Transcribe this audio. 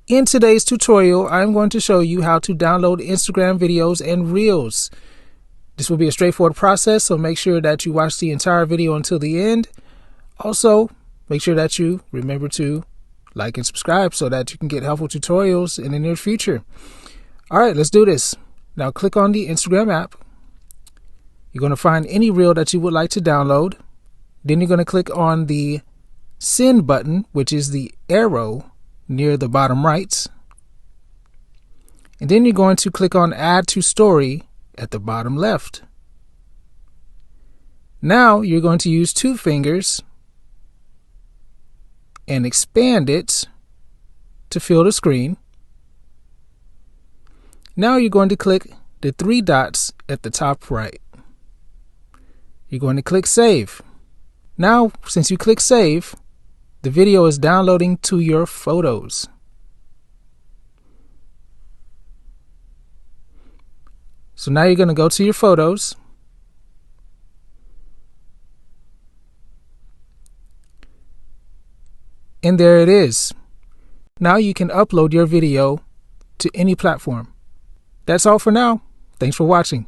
In today's tutorial, I'm going to show you how to download Instagram videos and Reels. This will be a straightforward process, so make sure that you watch the entire video until the end. Also, make sure that you remember to like and subscribe so that you can get helpful tutorials in the near future. Alright, let's do this. Now click on the Instagram app. You're going to find any reel that you would like to download. Then you're going to click on the send button, which is the arrow near the bottom right. And then you're going to click on add to story at the bottom left. Now you're going to use two fingers and expand it to fill the screen. Now you're going to click the three dots at the top right. You're going to click save. Now, since you click save, the video is downloading to your photos. So now you're going to go to your photos. And there it is. Now you can upload your video to any platform. That's all for now. Thanks for watching.